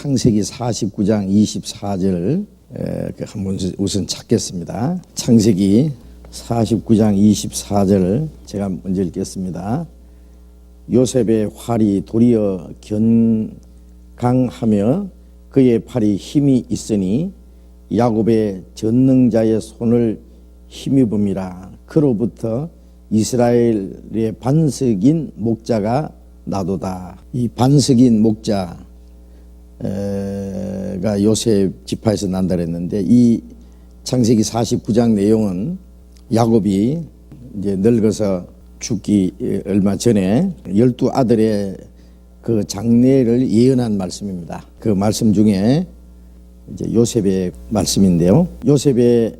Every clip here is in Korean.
창세기 49장 24절 한번 우선 찾겠습니다. 창세기 49장 24절 제가 먼저 읽겠습니다. 요셉의 활이 도리어 견강하며 그의 팔이 힘이 있으니 야곱의 전능자의 손을 힘입음이라. 그로부터 이스라엘의 반석인 목자가 나도다. 이 반석인 목자가 요셉 지파에서 난다 그랬는데, 이 창세기 49장 내용은 야곱이 이제 늙어서 죽기 얼마 전에 12아들의 그 장례를 예언한 말씀입니다. 그 말씀 중에 이제 요셉의 말씀인데요. 요셉의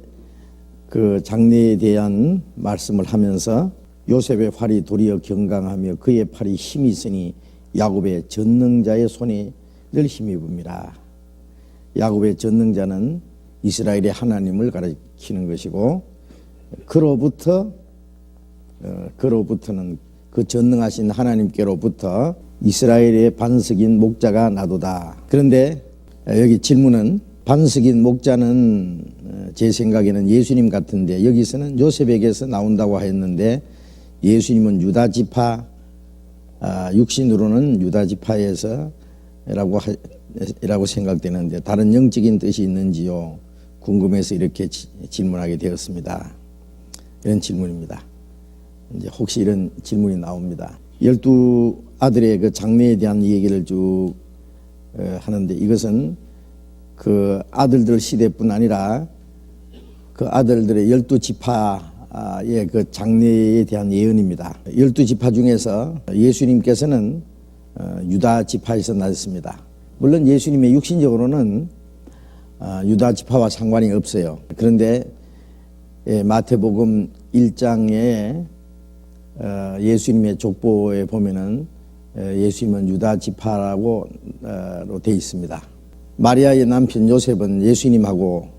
그 장례에 대한 말씀을 하면서 요셉의 팔이 도리어 견강하며 그의 팔이 힘이 있으니 야곱의 전능자의 손을 힘입음이라. 야곱의 전능자는 이스라엘의 하나님을 가리키는 것이고, 그로부터는 그 전능하신 하나님께로부터 이스라엘의 반석인 목자가 나도다. 그런데 여기 질문은, 반석인 목자는 제 생각에는 예수님 같은데 여기서는 요셉에게서 나온다고 했는데, 예수님은 유다 지파, 육신으로는 유다 지파에서 라고 생각되는데 다른 영적인 뜻이 있는지요? 궁금해서 이렇게 질문하게 되었습니다. 이런 질문입니다. 이제 혹시 이런 질문이 나옵니다. 12아들의 그 장례에 대한 얘기를 쭉 하는데, 이것은 그 아들들 시대뿐 아니라 그 아들들의 12지파의 그 장례에 대한 예언입니다. 12지파 중에서 예수님께서는 유다 지파에서 나셨습니다. 물론 예수님의 육신적으로는 유다 지파와 상관이 없어요. 그런데 마태복음 1장에 예수님의 족보에 보면은 예수님은 유다 지파라고 되어 있습니다. 마리아의 남편 요셉은 예수님하고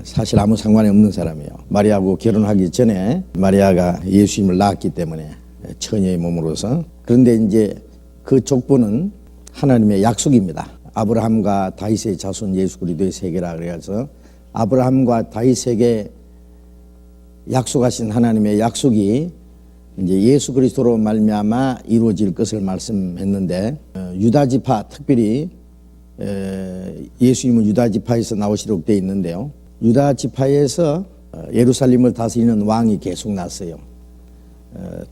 사실 아무 상관이 없는 사람이에요. 마리아하고 결혼하기 전에 마리아가 예수님을 낳았기 때문에, 처녀의 몸으로서. 그런데 이제 그 족보는 하나님의 약속입니다. 아브라함과 다윗의 자손 예수 그리스도의 세계라 그래서 아브라함과 다윗에게 약속하신 하나님의 약속이 이제 예수 그리스도로 말미암아 이루어질 것을 말씀했는데, 유다 지파, 특별히 예수님은 유다 지파에서 나오시도록 되어 있는데요. 유다 지파에서 예루살렘을 다스리는 왕이 계속 났어요.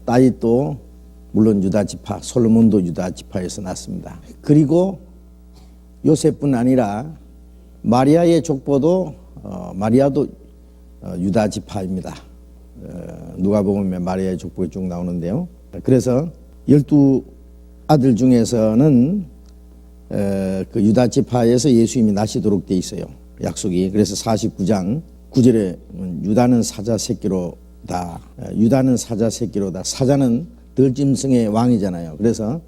다윗도 물론 유다 지파, 솔로몬도 유다 지파에서 났습니다. 그리고 요셉뿐 아니라 마리아의 족보도 마리아도 유다 지파입니다. 누가복음에 마리아의 족보가 쭉 나오는데요. 그래서 12아들 중에서는 그 유다 지파에서 예수님이 나시도록 돼 있어요. 약속이. 그래서 49장 9절에 유다는 사자 새끼로다. 유다는 사자 새끼로다. 사자는 들짐승의 왕이잖아요. 그래서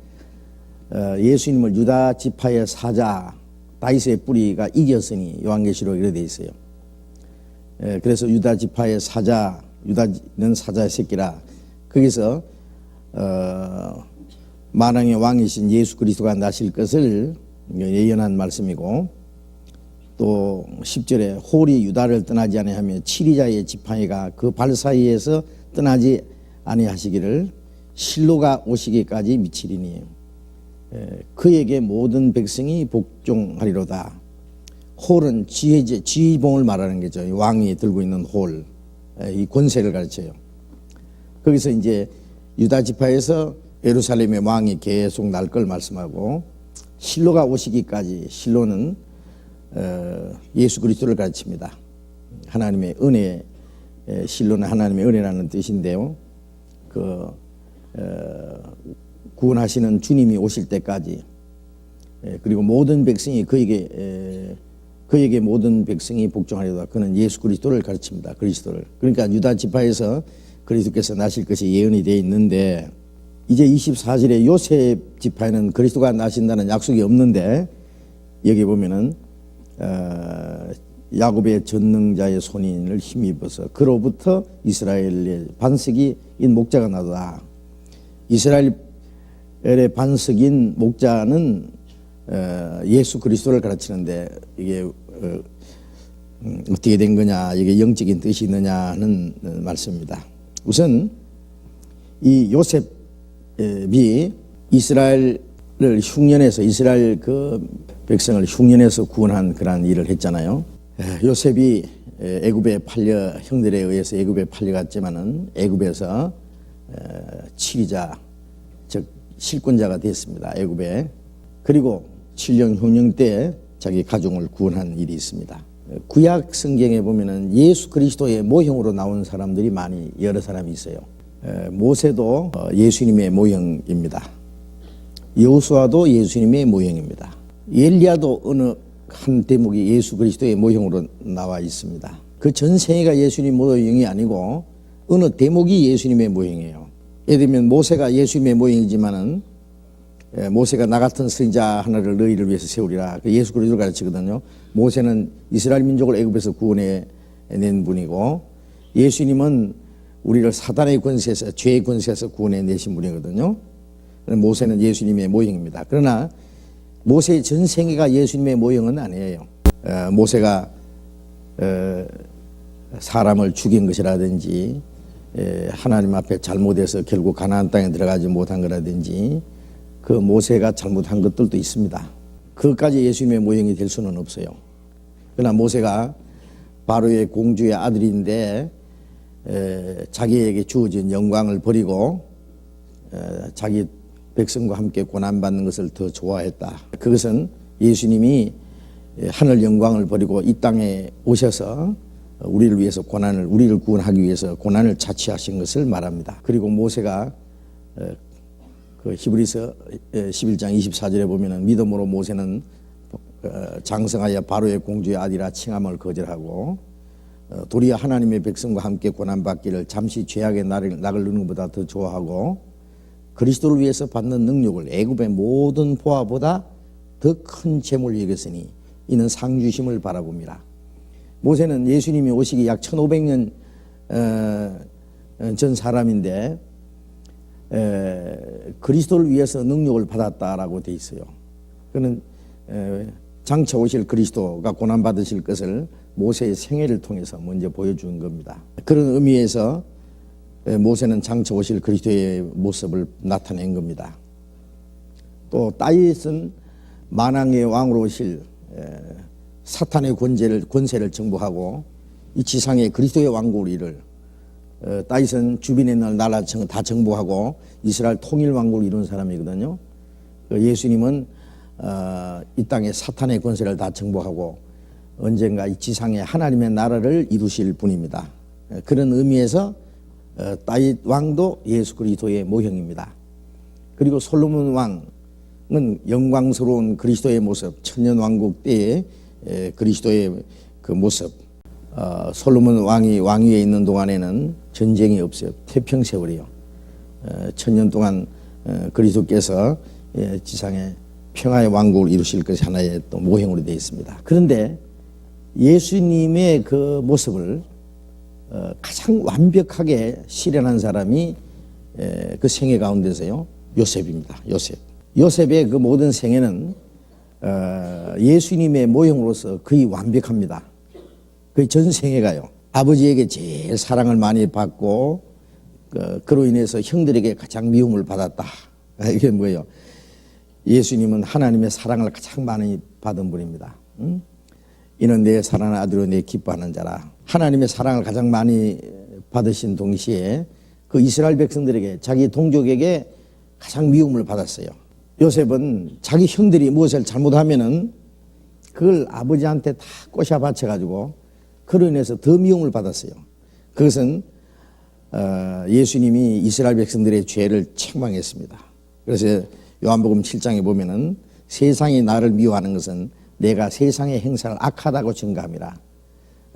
예수님을 유다 지파의 사자 다윗의 뿌리가 이겼으니 요한계시록 이렇게 돼 있어요. 그래서 유다 지파의 사자, 유다는 사자의 새끼라. 거기서 만왕의 왕이신 예수 그리스도가 나실 것을 예언한 말씀이고, 또 10절에 홀이 유다를 떠나지 아니하며 치리자의 지팡이가 그 발 사이에서 떠나지 아니하시기를 실로가 오시기까지 미치리니 그에게 모든 백성이 복종하리로다. 홀은 지휘봉을 말하는 거죠. 왕이 들고 있는 홀, 이 권세를 가르쳐요. 거기서 이제 유다 지파에서 예루살렘의 왕이 계속 날 걸 말씀하고, 실로가 오시기까지, 실로는 예수 그리스도를 가르칩니다. 하나님의 은혜, 실로는 하나님의 은혜라는 뜻인데요. 구원하시는 주님이 오실 때까지, 그리고 모든 백성이 그에게 모든 백성이 복종하리로다. 그는 예수 그리스도를 가르칩니다. 그리스도를. 그러니까 유다 지파에서 그리스도께서 나실 것이 예언이 되어 있는데, 이제 24절에 요셉 지파에는 그리스도가 나신다는 약속이 없는데, 여기 보면은 야곱의 전능자의 손을 힘입어서 그로부터 이스라엘의 반석인 목자가 나도다. 이스라엘의 반석인 목자는 예수 그리스도를 가르치는데 이게 어떻게 된 거냐, 이게 영적인 뜻이 있느냐는 말씀입니다. 우선 이 요셉이 이스라엘 그 백성을 흉년에서 구원한 그러한 일을 했잖아요. 요셉이 애굽에 팔려, 형들에 의해서 애굽에 팔려갔지만은 애굽에서 치리자, 즉 실권자가 됐습니다. 애굽에. 그리고 7년 형령 때 자기 가족을 구원한 일이 있습니다. 구약 성경에 보면은 예수 그리스도의 모형으로 나온 사람들이 여러 사람이 있어요. 모세도 예수님의 모형입니다. 여호수아도 예수님의 모형입니다. 엘리야도 어느 한 대목이 예수 그리스도의 모형으로 나와 있습니다. 그 전생애가 예수님 모형이 아니고 어느 대목이 예수님의 모형이에요. 예를 들면 모세가 예수님의 모형이지만은 모세가 나 같은 선지자 하나를 너희를 위해서 세우리라. 예수 그리스도를 가르치거든요. 모세는 이스라엘 민족을 애굽에서 구원해 낸 분이고, 예수님은 우리를 사단의 권세에서, 죄의 권세에서 구원해 내신 분이거든요. 모세는 예수님의 모형입니다. 그러나 모세의 전 생애가 예수님의 모형은 아니에요. 모세가 사람을 죽인 것이라든지, 하나님 앞에 잘못해서 결국 가나안 땅에 들어가지 못한 거라든지, 그 모세가 잘못한 것들도 있습니다. 그것까지 예수님의 모형이 될 수는 없어요. 그러나 모세가 바로의 공주의 아들인데 자기에게 주어진 영광을 버리고 자기 백성과 함께 고난받는 것을 더 좋아했다. 그것은 예수님이 하늘 영광을 버리고 이 땅에 오셔서 우리를 위해서 우리를 구원하기 위해서 고난을 자취하신 것을 말합니다. 그리고 모세가 그 히브리서 11장 24절에 보면은 믿음으로 모세는 장성하여 바로의 공주의 아들이라 칭함을 거절하고 도리어 하나님의 백성과 함께 고난받기를 잠시 죄악의 낙을 누는 것보다 더 좋아하고 그리스도를 위해서 받는 능력을 애굽의 모든 보화보다 더 큰 재물로 여겼으니 이는 상주심을 바라봅니다. 모세는 예수님이 오시기 약 1500년 전 사람인데 그리스도를 위해서 능력을 받았다라고 돼 있어요. 그는 장차 오실 그리스도가 고난받으실 것을 모세의 생애를 통해서 먼저 보여준 겁니다. 그런 의미에서 모세는 장차 오실 그리스도의 모습을 나타낸 겁니다. 또 다윗은 만왕의 왕으로 오실 사탄의 권세를 정복하고 이 지상의 그리스도의 왕국을 이룰, 다윗은 주변의 나라 다 정복하고 이스라엘 통일 왕국을 이룬 사람이거든요. 예수님은 이 땅의 사탄의 권세를 다 정복하고 언젠가 이 지상의 하나님의 나라를 이루실 분입니다. 그런 의미에서 다윗 왕도 예수 그리스도의 모형입니다. 그리고 솔로몬 왕은 영광스러운 그리스도의 모습, 천년 왕국 때의 그리스도의 그 모습. 솔로몬 왕이 왕위에 있는 동안에는 전쟁이 없어요. 태평세월이요. 천년 동안 그리스도께서 지상에 평화의 왕국을 이루실 것이 하나의 또 모형으로 되어 있습니다. 그런데 예수님의 그 모습을 가장 완벽하게 실현한 사람이 그 생애 가운데서요, 요셉입니다. 요셉의 그 모든 생애는 예수님의 모형으로서 거의 완벽합니다. 거의 전 생애가요. 아버지에게 제일 사랑을 많이 받고 그로 인해서 형들에게 가장 미움을 받았다. 이게 뭐예요? 예수님은 하나님의 사랑을 가장 많이 받은 분입니다. 이는 내 사랑하는 아들로 내 기뻐하는 자라. 하나님의 사랑을 가장 많이 받으신 동시에 그 이스라엘 백성들에게, 자기 동족에게 가장 미움을 받았어요. 요셉은 자기 형들이 무엇을 잘못하면은 그걸 아버지한테 다 꼬셔 바쳐가지고 그로 인해서 더 미움을 받았어요. 그것은 예수님이 이스라엘 백성들의 죄를 책망했습니다. 그래서 요한복음 7장에 보면은 세상이 나를 미워하는 것은 내가 세상의 행사를 악하다고 증거함이라.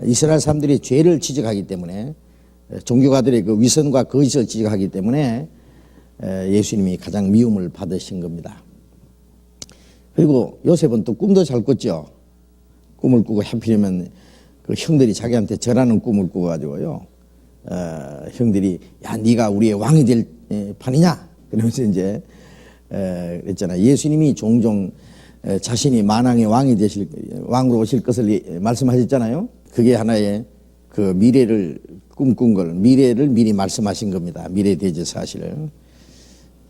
이스라엘 사람들이 죄를 지적하기 때문에, 종교가들의 그 위선과 거짓을 지적하기 때문에 예수님이 가장 미움을 받으신 겁니다. 그리고 요셉은 또 꿈도 잘 꿨죠. 꿈을 꾸고 하필이면 그 형들이 자기한테 절하는 꿈을 꾸어가지고요. 형들이 야, 네가 우리의 왕이 될 판이냐? 그러면서 이제 그랬잖아요. 예수님이 종종 자신이 만왕의 왕으로 오실 것을 말씀하셨잖아요. 그게 하나의 그 미래를 꿈꾼 걸, 미래를 미리 말씀하신 겁니다. 미래 대제 사실을.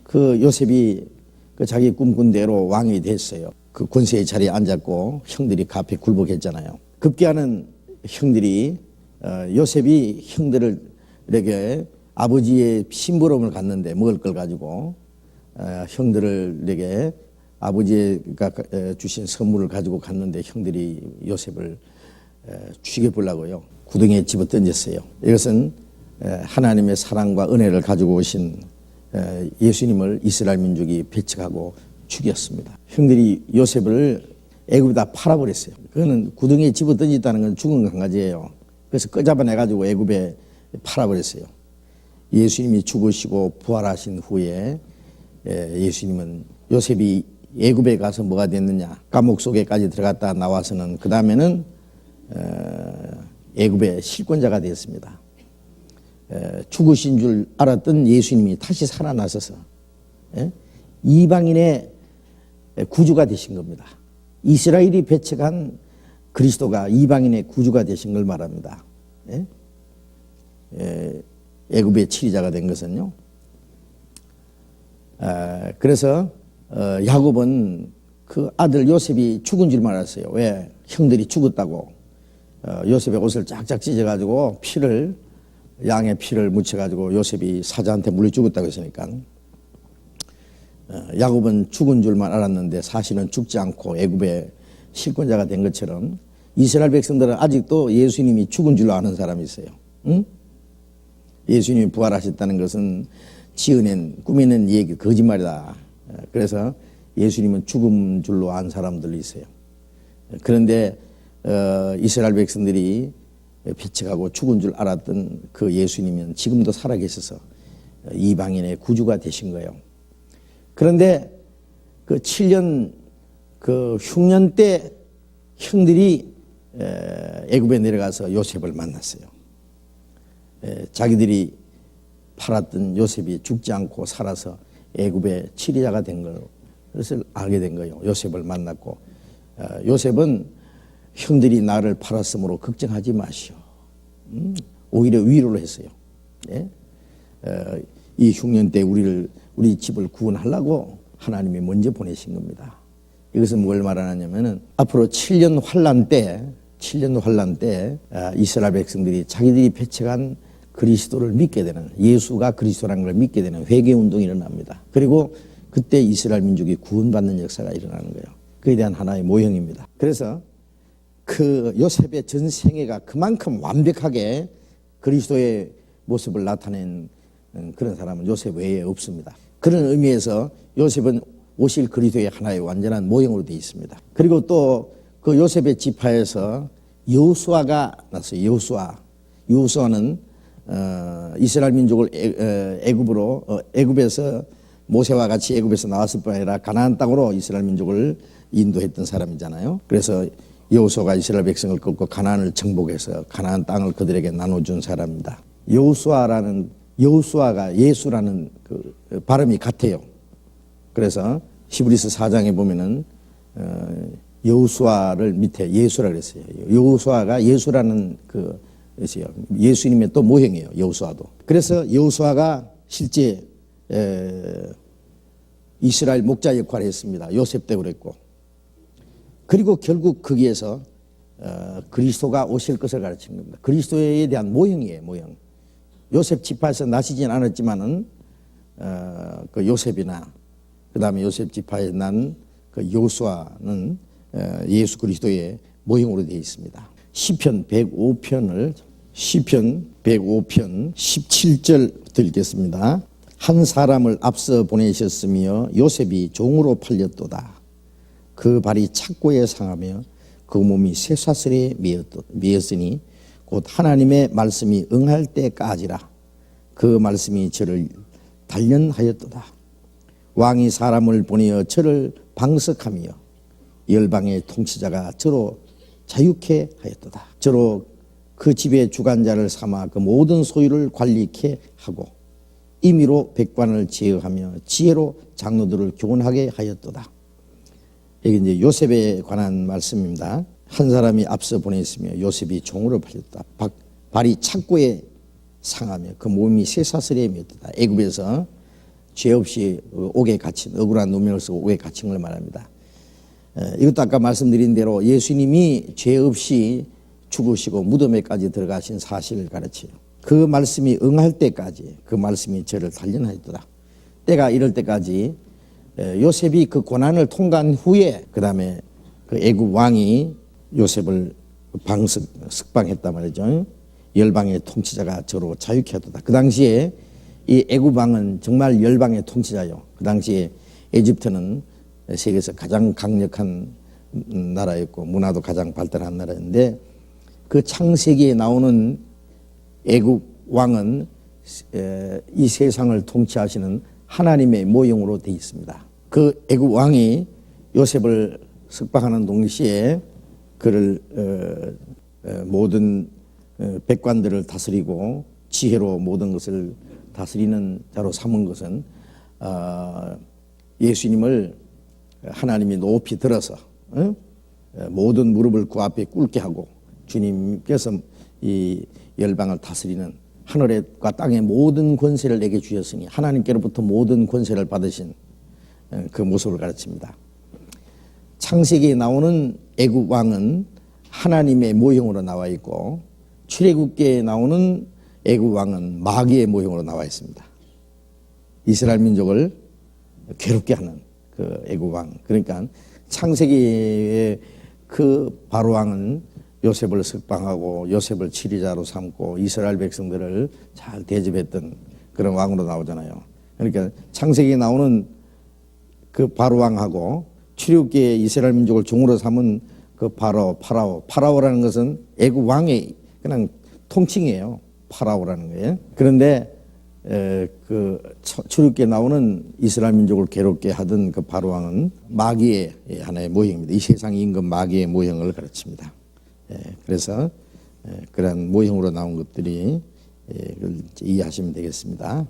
그 요셉이 그 자기 꿈꾼 대로 왕이 됐어요. 그 권세의 자리에 앉았고 형들이 그 앞에 굴복했잖아요. 급기야는 형들이 요셉이 형들에게 아버지의 심부름을 갔는데 먹을 걸 가지고 형들에게 아버지가 주신 선물을 가지고 갔는데 형들이 요셉을 죽여보려고요. 구덩이에 집어 던졌어요. 이것은 하나님의 사랑과 은혜를 가지고 오신 예수님을 이스라엘 민족이 배척하고 죽였습니다. 형들이 요셉을 애굽에다 팔아버렸어요. 그거는 구덩이에 집어 던졌다는 건 죽은 강아지예요. 그래서 끄잡아내가지고 애굽에 팔아버렸어요. 예수님이 죽으시고 부활하신 후에 예수님은 요셉이 애굽에 가서 뭐가 됐느냐, 감옥 속에까지 들어갔다 나와서는 그 다음에는 애굽의 실권자가 되었습니다. 죽으신 줄 알았던 예수님이 다시 살아나셔서 이방인의 구주가 되신 겁니다. 이스라엘이 배척한 그리스도가 이방인의 구주가 되신 걸 말합니다. 애굽의 치리자가 된 것은요. 그래서 야곱은 그 아들 요셉이 죽은 줄 알았어요. 왜? 형들이 죽었다고. 요셉의 옷을 쫙쫙 찢어가지고 양의 피를 묻혀가지고 요셉이 사자한테 물려 죽었다고 했으니까 야곱은 죽은 줄만 알았는데 사실은 죽지 않고 애굽의 실권자가 된 것처럼 이스라엘 백성들은 아직도 예수님이 죽은 줄로 아는 사람이 있어요. 응? 예수님이 부활하셨다는 것은 지어낸 꾸며낸 얘기 거짓말이다. 그래서 예수님은 죽은 줄로 안 사람들이 있어요. 그런데 이스라엘 백성들이 배척하고 죽은 줄 알았던 그 예수님은 지금도 살아계셔서 이방인의 구주가 되신 거예요. 그런데 그 7년 그 흉년 때 형들이 애굽에 내려가서 요셉을 만났어요. 자기들이 팔았던 요셉이 죽지 않고 살아서 애굽의 치리자가 된 것을 알게 된 거예요. 요셉을 만났고 요셉은 형들이 나를 팔았으므로 걱정하지 마시오. 오히려 위로를 했어요. 이 흉년 때 우리 집을 구원하려고 하나님이 먼저 보내신 겁니다. 이것은 뭘 말하냐면은 앞으로 7년 환란 때 이스라엘 백성들이 자기들이 배척한 그리스도를 믿게 되는, 예수가 그리스도라는 걸 믿게 되는 회개 운동이 일어납니다. 그리고 그때 이스라엘 민족이 구원받는 역사가 일어나는 거예요. 그에 대한 하나의 모형입니다. 그래서 그 요셉의 전 생애가 그만큼 완벽하게 그리스도의 모습을 나타낸 그런 사람은 요셉 외에 없습니다. 그런 의미에서 요셉은 오실 그리스도의 하나의 완전한 모형으로 되어 있습니다. 그리고 또 그 요셉의 지파에서 여호수아가 났어요. 여호수아는 이스라엘 민족을 애굽에서 모세와 같이 애굽에서 나왔을 뿐 아니라 가나안 땅으로 이스라엘 민족을 인도했던 사람이잖아요. 그래서 여호수아가 이스라엘 백성을 끌고 가나안을 정복해서 가나안 땅을 그들에게 나눠준 사람입니다. 여호수아가 예수라는 그 발음이 같아요. 그래서 히브리서 4장에 보면은 여호수아를 밑에 예수라 그랬어요. 여호수아가 예수라는 그 예수님의 또 모형이에요. 여호수아도. 그래서 여호수아가 실제 이스라엘 목자 역할을 했습니다. 요셉 때 그랬고. 그리고 결국 거기에서 그리스도가 오실 것을 가르친 겁니다. 그리스도에 대한 모형이에요. 모형. 요셉 지파에서 나시진 않았지만은 그 요셉이나 그 다음에 요셉 지파에 난 그 여호수아는 예수 그리스도의 모형으로 되어 있습니다. 시편 105편 17절 읽겠습니다. 한 사람을 앞서 보내셨으며 요셉이 종으로 팔렸도다. 그 발이 착고에 상하며 그 몸이 쇠사슬에 매였으니 곧 하나님의 말씀이 응할 때까지라. 그 말씀이 저를 단련하였도다. 왕이 사람을 보내어 저를 방석하며 열방의 통치자가 저로 자유케 하였도다. 저로 그 집의 주관자를 삼아 그 모든 소유를 관리케 하고 임의로 백관을 제어하며 지혜로 장로들을 교훈하게 하였도다. 여기 이제 요셉에 관한 말씀입니다. 한 사람이 앞서 보냈으며 요셉이 종으로 팔렸다. 발이 착고에 상하며 그 몸이 쇠사슬에 매었다. 애굽에서 죄 없이 옥에 갇힌, 억울한 누명을 쓰고 옥에 갇힌 걸 말합니다. 이것도 아까 말씀드린 대로 예수님이 죄 없이 죽으시고 무덤에까지 들어가신 사실을 가르쳐요. 그 말씀이 응할 때까지 그 말씀이 저를 단련하였더라. 때가 이럴 때까지 요셉이 그 고난을 통과한 후에 그 다음에 그 애굽 왕이 요셉을 석방했단 말이죠. 열방의 통치자가 저로 자유케 하도다. 그 당시에 이 애굽 왕은 정말 열방의 통치자요. 그 당시에 에집트는 세계에서 가장 강력한 나라였고 문화도 가장 발달한 나라인데 그 창세기에 나오는 애굽 왕은 이 세상을 통치하시는 하나님의 모형으로 되어 있습니다. 그 애굽 왕이 요셉을 석방하는 동시에 그를 모든 백관들을 다스리고 지혜로 모든 것을 다스리는 자로 삼은 것은 예수님을 하나님이 높이 들어서 모든 무릎을 그 앞에 꿇게 하고 주님께서 이 열방을 다스리는 하늘과 땅의 모든 권세를 내게 주셨으니 하나님께로부터 모든 권세를 받으신 그 모습을 가르칩니다. 창세기에 나오는 애굽 왕은 하나님의 모형으로 나와 있고 출애굽기에 나오는 애굽 왕은 마귀의 모형으로 나와 있습니다. 이스라엘 민족을 괴롭게 하는 그 애굽 왕. 그러니까 창세기의 그 바로 왕은 요셉을 석방하고 요셉을 치리자로 삼고 이스라엘 백성들을 잘 대접했던 그런 왕으로 나오잖아요. 그러니까 창세기에 나오는 그 바로 왕하고 출애굽기에 이스라엘 민족을 종으로 삼은 그 파라오라는 것은 애굽 왕의 그냥 통칭이에요. 파라오라는 거예요. 그런데 그 출애굽기에 나오는 이스라엘 민족을 괴롭게 하던 그 바로 왕은 마귀의 하나의 모형입니다. 이 세상 임금 마귀의 모형을 가르칩니다. 그래서 그런 모형으로 나온 것들이 이해하시면 되겠습니다.